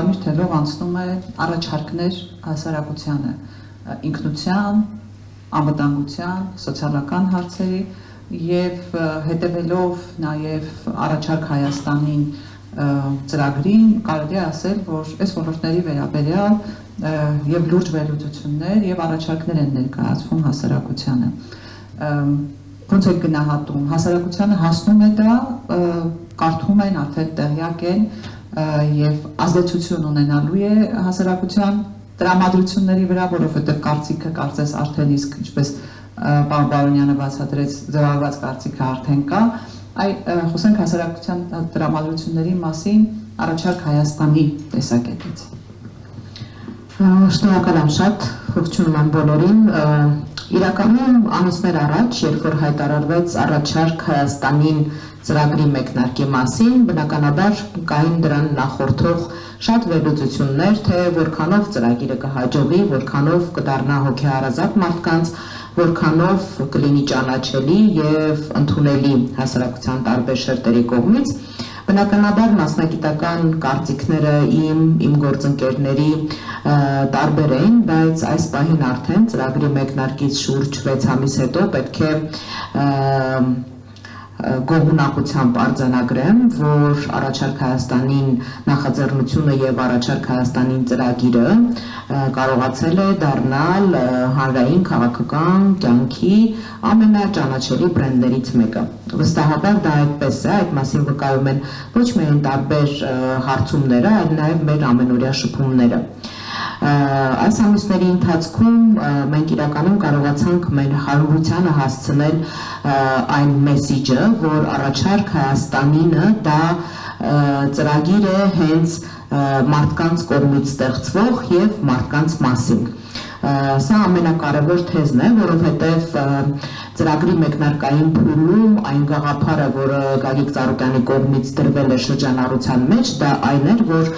կարմիր թելով անցնում է առաջարկներ հասարակությանը, ինքնության, անվտանգության, սոցիալական հարցերի եւ հետեւելով նաեւ առաջարկ Հայաստանին ծրագրին կարելի է ասել, որ այս ոլորտների վերաբերյալ եւ լուրջ վերլուծություններ եւ առաջարկներ են ներկայացվում հասարակությանը։ Ոնց է գնահատում, հասարակությանը հասնում է դա, կարդում են, արդեն տեղյակ են եւ ազդեցություն ունենալու է հասարակության տրամադրությունների վրա, որովհետեւ կարծիքը կարծես արդեն իսկ ինչպես պարոն Բարոնյանը բացատրեց, ձևավորված կարծիքը արդեն կա, խոսենք հասարակության տրամադրությունների մասին առաջարկ Հայաստանի տեսակետից։ Շնորհակալ եմ շատ, ողջունում եմ բոլորին։ Իրականում ամիսներ առաջ, երբ որ հայտարարվեց առաջարկ Հայաստանին ծրագրի մեկնարկի մասին, բնականաբար կային դրան նախորդող շատ վերլուծություններ, թե որքանով ծրագիրը կհաջողի, որքանով կդառնա հոգեհարազատ մարդկանց, որքանով կլինի ճանաչելի եւ ընդունելի հասարակության տարբեր շերտերի կողմից։ Բնականաբար մասնագիտական կարծիքները իմ գործընկերների տարբեր էին, բայց այս պահին արդեն ծրագրի մեկնարկից շուրջ 6 ամիս հետո պետք է գոհունակությամբ արձանագրեմ, որ առաջարկ Հայաստանին նախաձեռնությունը եւ առաջարկ Հայաստանին ծրագիրը կարողացել է դառնալ հանրային քաղաքական կյանքի ամենաճանաչելի բրենդներից մեկը։ Վստահաբար դա այդպես է, այդ մասին վկայում են ոչ միայն տարբեր հարցումները, այլ նաեւ մեր ամենօրյա շփումները։ Այս ամիսների ընթացքում մենք իրականում կարողացանք մեր հարյուրությանը հասցնել այն մեսիջը, որ առաջարկ Հայաստանինը դա ծրագիր է հենց մարդկանց կողմից ստեղծվող եւ մարդկանց մասին։ Սա ամենակարևոր թեզն է, որովհետև ծրագրի մեկնարկային փուլում այն գաղափարը, որը Գագիկ Ծառուկյանի կողմից դրվել է շրջանառության մեջ, դա այն էր, որ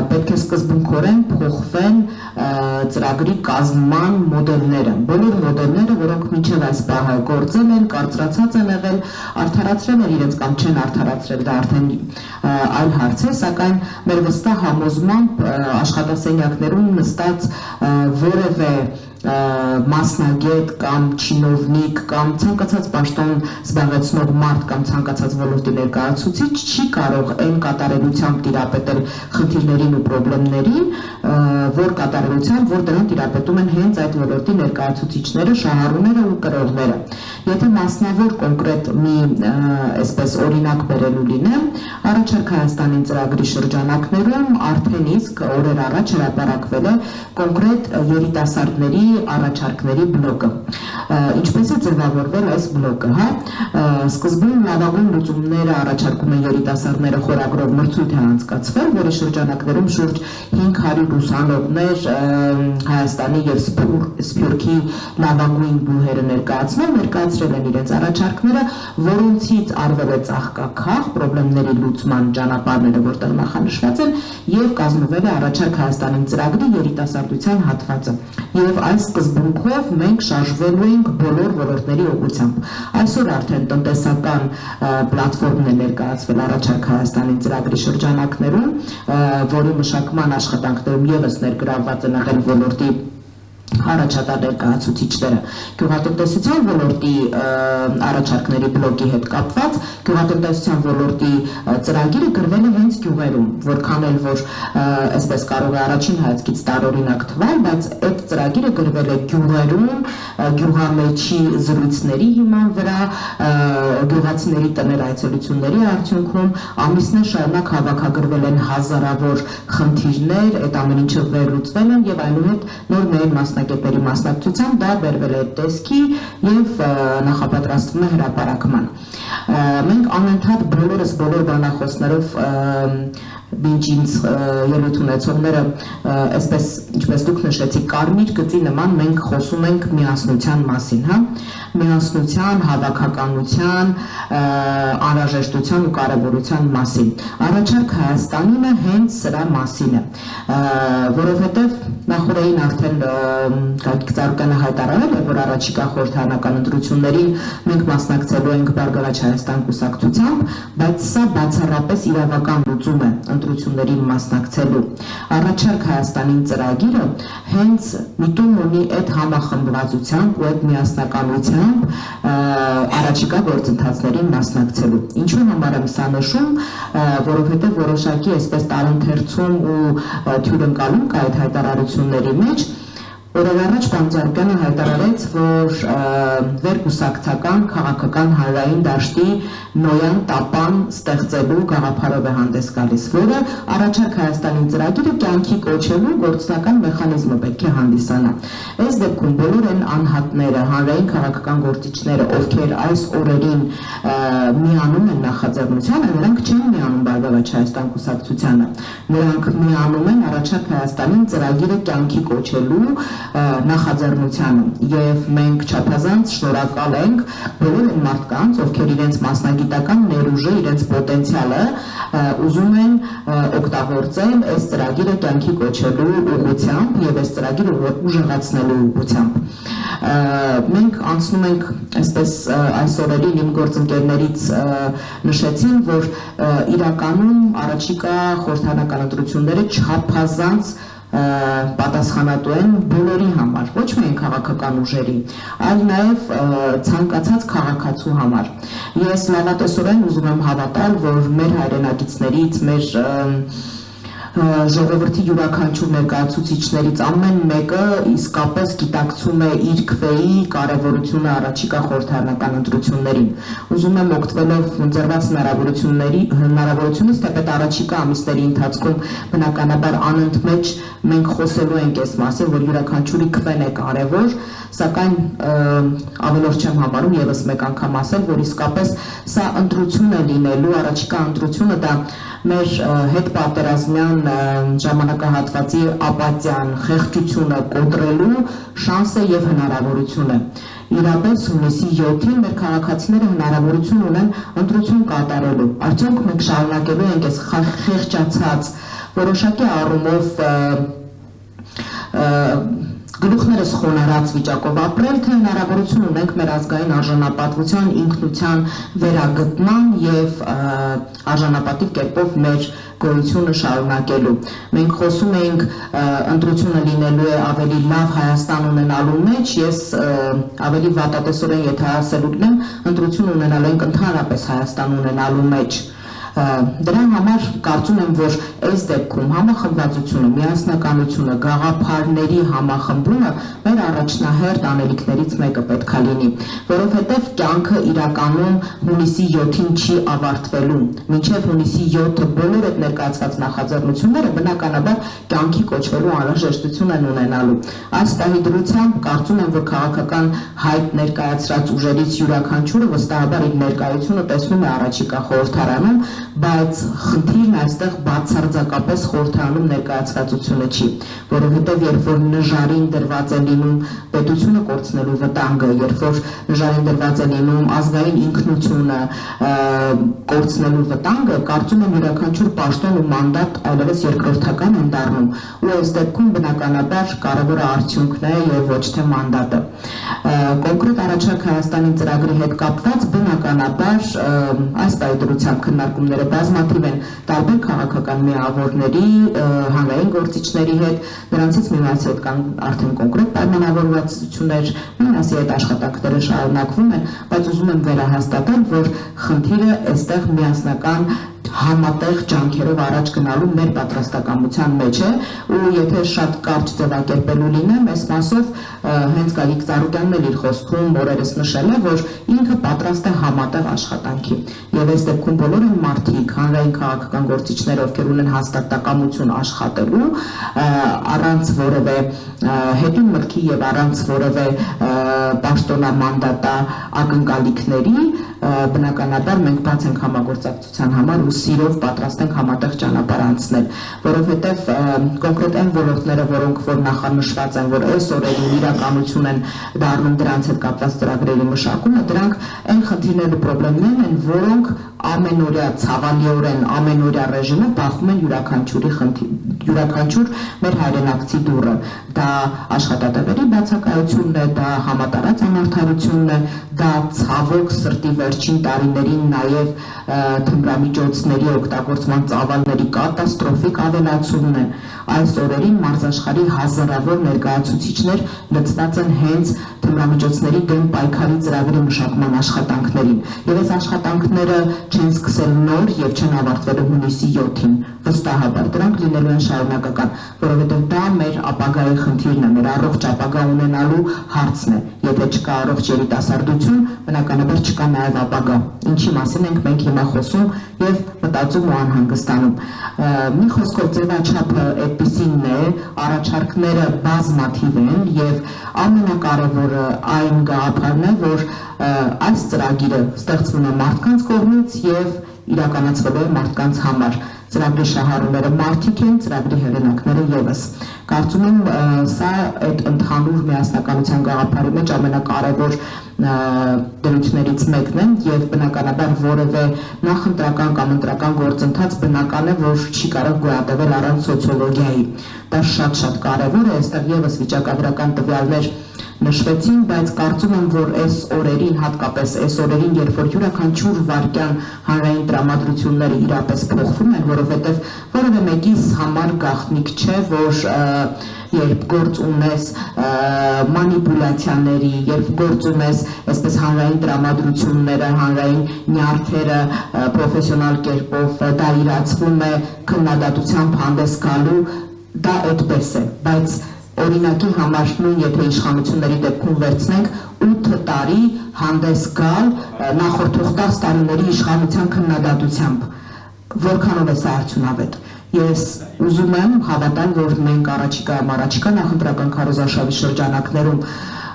պետք է սկզբունքորեն փոխվեն ծրագրի կազմման մոդելները։ Բոլոր մոդելները, որոնք մինչև այս պահը գործել են, կարծրացած են եղել, արդարացրել են իրենց կամ չեն արդարացրել, դա արդեն այլ հարց է, սակայն մեր վստահ համոզմամբ աշխատասենյակներում նստած որևէ մասնագետ կամ չինովնիկ կամ ցանկացած պաշտոն զբաղեցնող մարդ կամ ցանկացած ոլորտի ներկայացուցիչ չի կարող այն կատարելությամբ տիրապետել խնդիրներին ու խնդիրներին, որ կատարելությամբ, որ դրան տիրապետում են հենց այդ ոլորտի ներկայացուցիչները, շահառուները ու կրողները։ Եթե մասնավոր կոնկրետ մի այսպես օրինակ բերելու լինեմ, առաջարկ Հայաստանին ծրագրի շրջանակներում արդեն իսկ օրեր առաջ հրապարակվել է կոնկրետ երիտասարդների առաջարկների բլոկը։ Ինչպես է ձևավորվել այս բլոկը, հա? Սկզբում լավագույն լուծումները առաջարկում են երիտասարդները խորագրով մրցույթ է անցկացվել, որի շրջանակներում շուրջ 500 ուսանողներ Հայաստանի եւ Սփյուռքի լավագույն բուհերը ներկայացրել են իրենց առաջարկները, որոնցից արվել է ծաղկաքաղ պրոբլեմների լուծման ճանապարհները, որտեղ նախանշված են, եւ կազմվել է առաջարկ Հայաստանին ծրագրի երիտասարդության հատվածը։ Եվ այս սկզբունքով մենք շարժվելու ենք բոլոր ոլորտների ուղղությամբ։ Այսօր արդեն տնտեսական պլատֆորմն է ներկայացվել առաջարկ Հայաստանի ծրագրի շրջանակներում, որի մշակման աշխատանքներում եւս ներգրավված են եղել ոլորտի առաջատար ներկայացուցիչները։ Գյուղատնտեսության ոլորտի առաջարկների բլոկի հետ կապված գյուղատնտեսության ոլորտի ծրագիրը գրվել է հենց գյուղերում, որքան էլ որ այսպես կարող է առաջին հայացքից տարօրինակ թվալ, բայց այդ ծրագիրը գրվել է գյուղերում, գյուղամեջի զրույցների հիման վրա, գյուղացիների տներ այցելությունների արդյունքում ամիսներ շարունակ հավաքագրվել են հազարավոր խնդիրներ, այդ ամեն ինչը վերլուծվել են եւ այնուհետ նոր միայն մասնագետների մասնակցությամբ դա բերվել է տեսքի եւ նախապատրաստվում է հրապարակման։ Մենք անընդհատ բոլոր բանախոսներով մինչ ինձ ելույթ ունեցողները, այսպես ինչպես դուք նշեցիք, կարմիր գծի նման մենք խոսում ենք միասնության մասին, հա, միասնության, հավաքականության, անհրաժեշտության ու կարևորության մասին։ Առաջարկ Հայաստանինը հենց սրա մասին է, որովհետև նախորդին արդեն Գագիկ Ծառուկյանը հայտարարել է, որ առաջիկա խորհրդարանական ընտրություններին մենք մասնակցելու ենք Բարգավաճ Հայաստան կուսակցությամբ, բայց սա բացառապես իրավական լուծում է ընտրություններին մասնակցելու։ Առաջարկ Հայաստանին ծրագիրը հենց միտում ունի այդ համախմբվածությամբ ու այդ միասնականությամբ առաջիկա գործընթացներին մասնակցելու։ Ինչու համար եմ սա նշում, որովհետև որոշակի այսպես տարընթերցում ու թյուրընկալում կա այդ հայտարարությունների մեջ։ Օրեր առաջ Պանջարկյանը հայտարարեց, որ վերկուսակցական քաղաքական հանրային դաշտի նոյան տապան ստեղծելու գաղափարով է հանդես գալիս, որը առաջարկ Հայաստանի ծրագիրը կյանքի կոչելու գործնական մեխանիզմը պետք է հանդիսանա։ Այս դեպքում բոլոր այն անհատները, հանրային քաղաքական գործիչները, ովքեր այս օրերին միանում են նախաձեռնությանը, նրանք չեն միանում Բարգավաճ Հայաստան կուսակցությանը, նրանք միանում են առաջարկ Հայաստանին ծրագիրը կյանքի կոչելու նախաձեռնությանը եւ մենք չափազանց շնորհակալ ենք բոլոր այն մարդկանց, ովքեր իրենց մասնագիտական ներուժը, իրենց պոտենցիալը ուզում են օգտագործել այս ծրագիրը կյանքի կոչելու ուղղությամբ եւ այս ծրագիրը ուժեղացնելու ուղղությամբ։ Մենք անցնում ենք այսպես այս օրերին իմ գործընկերներից նշեցին, որ իրականում առաջիկա խորհրդարանական ընտրությունները չափազանց պատասխանատու են բոլորի համար, ոչ միայն քաղաքական ուժերի, այլ նաև ցանկացած քաղաքացու համար։ Ես լավատեսորեն ուզում եմ հավատալ, որ մեր հայրենակիցներից, մեր ժողովրդի յուրաքանչյուր ներկայացուցիչներից ամեն մեկը իսկապես գիտակցում է իր քվեի կարևորությունը առաջիկա խորհրդարանական ընտրություններին։ Ուզում եմ օգտվելով ընձեռված հնարավորությունից, թեպետ առաջիկա ամիսների ընթացքում բնականաբար անընդմեջ մենք խոսելու ենք այս մասին, որ յուրաքանչյուրի քվեն է կարևոր, սակայն ավելորդ չեմ համարում եւս մեկ անգամ ասել, որ իսկապես սա ընտրություն է լինելու, առաջիկա ընտրությունը դա մեր հետ պատերազմյան ժամանակահատվածի ապատիան, խեղճությունը կոտրելու շանսը եւ հնարավորություն է։ Իրապես հունիսի 7-ին մեր քաղաքացիները հնարավորություն ունեն ընտրություն կատարելու։ Արդյոք մենք շարունակելու ենք այս խեղճացած որոշակի առումով գլուխներս խոնարհած վիճակով ապրել, թե հնարավորություն ունենք մեր ազգային արժանապատվության, ինքնության վերագտման եւ արժանապատիվ կերպով մեր գոյությունը շարունակելու։ Մենք խոսում էինք ընտրությունը լինելու է ավելի լավ Հայաստան ունենալու մեջ, ես ավելի վատատեսորեն եթե ասելու լինեմ, ընտրություն ունենալու ենք ընդհանրապես Հայաստան ունենալու մեջ։ Դրա համար կարծում եմ, որ այս դեպքում համախմբվածությունը, միասնականությունը, գաղափարների համախմբումը մեր առաջնահերթ անելիքներից մեկը պետք է լինի, որովհետև կյանքը իրականում հունիսի 7-ին չի ավարտվելու, մինչև հունիսի 7-ը բոլոր այդ ներկայացված նախաձեռնությունները բնականաբար կյանքի կոչվելու անհրաժեշտություն են ունենալու։ Այս պահի դրությամբ կարծում եմ, որ քաղաքական հայտ ներկայացրած ուժերից յուրաքանչյուրը վստահաբար իր ներկայությունը տեսնում է առաջիկա խորհրդարանում, բայց խնդիրն այստեղ բացարձակապես խորհրդարանում ներկայացվածությունը չի, որովհետև երբ որ նժարին դրված է լինում պետությունը կորցնելու վտանգը, երբ որ նժարին դրված է լինում ազգային ինքնությունը կորցնելու վտանգը, կարծում եմ յուրաքանչյուր պաշտոն ու մանդատ այլևս երկրորդական են դառնում, ու այս դեպքում բնականաբար կարևորը արդյունքն է եւ ոչ թե մանդատը։ Կոնկրետ առաջարկ Հայաստանի ծրագրի հետ կապված բնականաբար այս պայմանությամբ քննարկումները բազմաթիվ են տարբեր քաղաքական միավորների, հանրային գործիչների հետ, նրանցից մի մասի հետ կան արդեն կոնկրետ պայմանավորվածություններ, մի մասի հետ աշխատանքները շարունակվում են, բայց ուզում եմ վերահաստատել, որ խնդիրը այստեղ միասնական համատեղ ջանքերով առաջ գնալու մեր պատրաստակամության մեջ է, ու եթե շատ կարճ ձևակերպելու լինեմ, այս մասով հենց Գագիկ Ծառուկյանն էլ իր խոսքում օրերս նշել է, որ ինքը պատրաստ է համատեղ աշխատանքի, եւ այս դեպքում բոլոր այն մարդիկ, հանրային քաղաքական գործիչներ, ովքեր ունեն հաստատակամություն աշխատելու, առանց որևէ հետին մտքի եւ առանց որևէ պաշտոնամանդատա ակնկալիքների, բնականաբար մենք բաց ենք համագործակցության համար ու սիրով պատրաստ ենք համատեղ ճանապարհ անցնել, որովհետև կոնկրետ այն ոլորտները, որոնք որ նախանշված են, որ այս օրերին իրականություն են դառնում դրանց հետ կապված ծրագրերի մշակումը, դրանք այն խնդիրներն ու խնդիրներն են, որոնք ամենօրյա ցավալիորեն ամենօրյա ռեժիմով բախվում են յուրաքանչյուր մեր հայրենակցի դուռը, դա աշխատատեղերի բացակայությունն է, դա համատարած անարդարությունն է, դա ցավոք սրտի վերջին տարիներին նաև թմրամիջոցների օգտագործման ծավալների կատաստրոֆիկ ավելացումն է։ Այս օրերին մարզաշխարհի հազարավոր ներկայացուցիչներ լծված են հենց թմրամիջոցների դեմ պայքարի ծրագրի մշակման աշխատանքներին, եւ այս աշխատանքները չեն սկսել նոր եւ չեն ավարտվել հունիսի 7-ին, վստահաբար դրանք լինելու են շարունակական, որովհետեւ դա մեր ապագայի խնդիրն է, մեր առողջ ապագա ունենալու հարցն է, եթե չկա առողջ երիտասարդություն, բնականաբար չկա նաեւ ապագա, ինչի մասին ենք մենք հիմա խոսում եւ մտածում ու անհանգստանում։ Մի խոսքով ձևաչափը այդպիսին է, առաջարկները բազմաթիվ են եւ ամենակարևորը այն գաղափարն է, որ այս ծրագիրը ստեղծվում է մարդկանց կողմից եւ իրականացվելու է մարդկանց համար։ Ծրագրի շահառուները մարդիկ են, ծրագրի հեղինակները եւս։ Կարծում եմ սա այդ ընդհանուր միասնականության գաղափարի մեջ ամենակարևոր դրույթներից մեկն է եւ բնականաբար որևէ նախընտրական կամ ընտրական գործընթաց բնական է, որ չի կարող գոյատևել առանց սոցիոլոգիայի։ Դա շատ կարևոր է, այստեղ եւս վիճակագրական տվյալներ նշվեցին, բայց կարծում եմ, որ այս օրերին, հատկապես այս օրերին, երբ որ յուրաքանչյուր վայրկյան հանրային տրամադրությունները իրապես փոխվում են, որովհետև որևէ մեկիս համար գաղտնիք չէ, որ երբ գործ ունես մանիպուլյացիաների, երբ գործ ունես այսպես հանրային տրամադրությունները, հանրային նյարդերը պրոֆեսիոնալ կերպով դա իրացվում է քննադատությամբ հանդես գալու, դա այդպես է, բայց օրինակի համար նույն եթե իշխանությունների դեպքում վերցնենք 8 տարի հանդես գալ նախորդող 10 տարիների իշխանության քննադատությամբ, որքանով է սա արդյունավետ։ Ես ուզում եմ հավատալ, որ մենք առաջիկա նախընտրական քարոզարշավի շրջանակներում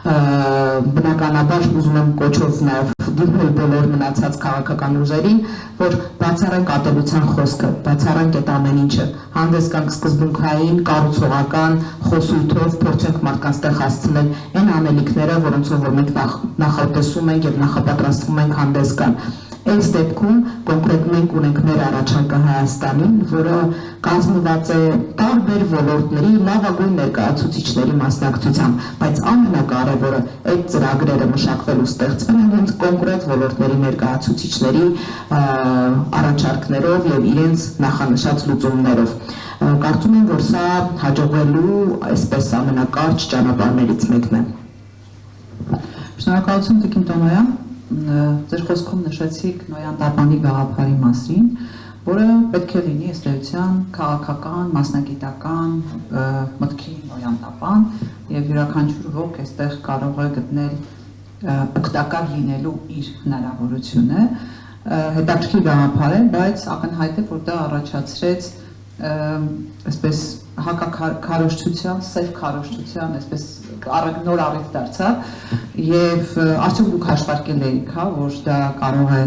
բնականաբար ուզում եմ կոչով նաև դիմել բոլոր մնացած քաղաքական ուժերին, որ բացառենք ատելության խոսքը, բացառենք այդ ամեն ինչը, հանդես գանք սկզբունքային, կառուցողական խոսույթով փորձենք մարդկանց տեղ հասցնել այն անելիքները, որոնցով որ մենք նախատեսում ենք եւ նախապատրաստվում ենք հանդես գալ։ Այս դեպքում կոնկրետ մենք ունենք մեր առաջարկը Հայաստանին, որը կազմված է տարբեր ոլորտների լավագույն ներկայացուցիչների մասնակցությամբ, բայց ամենակարևորը այդ ծրագրերը մշակվելու ստեղծվել են հենց կոնկրետ ոլորտների ներկայացուցիչների առաջարկներով եւ իրենց նախանշած լուծումներով։ Կարծում եմ, որ սա հաջողվելու այսպես ամենակարճ ճանապարհներից մեկն է։ Շնորհակալություն Տիկին Տոնոյան։ Ձեր խոսքում նշեցիք Նոյան Տապանի գաղափարի մասին, որը պետք է լինի ըստ էության քաղաքական, մասնագիտական մտքի Նոյան Տապան եւ յուրաքանչյուր ոք այստեղ կարող է գտնել օգտակար լինելու իր հնարավորությունը, հետաքրքիր գաղափար է, բայց ակնհայտ է, որ դա առաջացրեց այսպես հակաքարոզչության, սև քարոզչության, այսպես նոր առիթ դարձավ եւ արդյոք դուք հաշվարկել եք, որ դա կարող է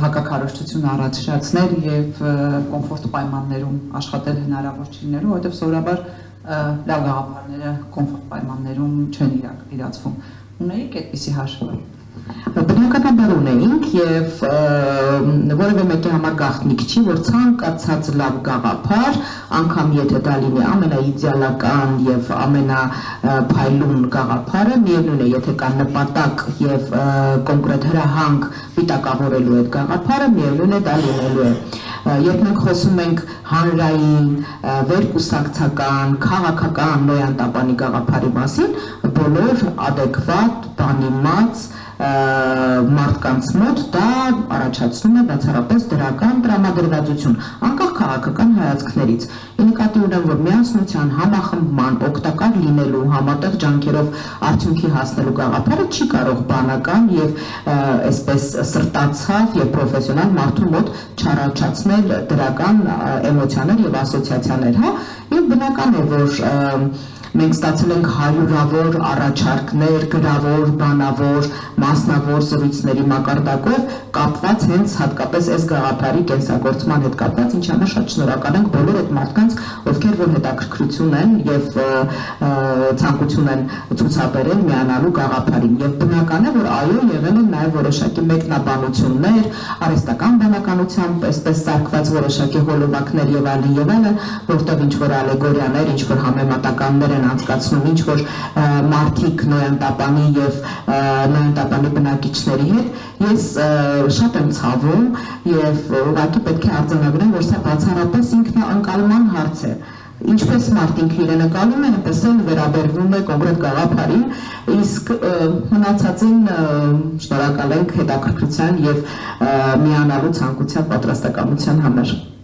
հակաքարոզչություն առաջացնել եւ կոմֆորտ պայմաններում աշխատել հնարավոր չի լինելու, որովհետեւ սովորաբար լավ գաղափարները կոմֆորտ պայմաններում չեն իրացվում։ Ունեիք այդպիսի հաշվարկ։ Բնականաբար ունեինք եւ որևէ մեկի համար գաղտնիք չի, որ ցանկացած լավ գաղափար, անգամ եթե դա լինի ամենաիդեալական եւ ամենափայլուն գաղափարը, միևնույն է, եթե կա նպատակ եւ կոնկրետ հրահանգ պիտակավորելու այդ գաղափարը, միևնույն է դա լինելու է։ Երբ մենք խոսում ենք հանրային, վերկուսակցական, քաղաքական Նոյան Տապանի գաղափարի մասին, բոլոր adekvat, բանիմաց մարդկանց մոտ դա առաջացնում է բացառապես դրական տրամադրվածություն, անկախ քաղաքական հայացքներից։ Նկատի ունեմ, որ միասնության, համախմբման, օգտակար լինելու, համատեղ ջանքերով արդյունքի հասնելու գաղափարը չի կարող բանական եւ այսպես սրտացավ եւ պրոֆեսիոնալ մարդու մոտ չառաջացնել դրական էմոցիաներ եւ ասոցիացիաներ, հա, եւ բնական է, որ Մենք ստացել ենք հարյուրավոր առաջարկներ, գրավոր, բանավոր, մասնավոր զրույցների մակարդակով կապված հենց հատկապես այս գաղափարի կենսագործման հետ կապված, ինչի համար շատ շնորհակալ ենք բոլոր այդ մարդկանց, ովքեր որ հետաքրքրություն են եւ ցանկություն են ցուցաբերել միանալու գաղափարին։ Եվ բնական է, որ այո, եղել են նաեւ որոշակի մեկնաբանություններ, արհեստական բանականությամբ, այսպես սարքված որոշակի հոլովակներ եւ այլն, որտեղ ինչ որ ալեգորիաներ, ինչ որ համեմատականներ են անցկացնում, ինչ որ մարդիկ Նոյան Տապանի եւ Նոյան Տապանի բնակիչների հետ, ես շատ եմ ցավում եւ ուղղակի պետք է արձանագրեմ, որ սա բացառապես ինքնաընկալման հարց է։ Ինչպես մարդ ինքը իրեն ընկալում է, այնպես էլ վերաբերվում է կոնկրետ գաղափարին, իսկ մնացածին շնորհակալ ենք հետաքրքրության եւ միանալու ցանկության պատրաստակամության համար։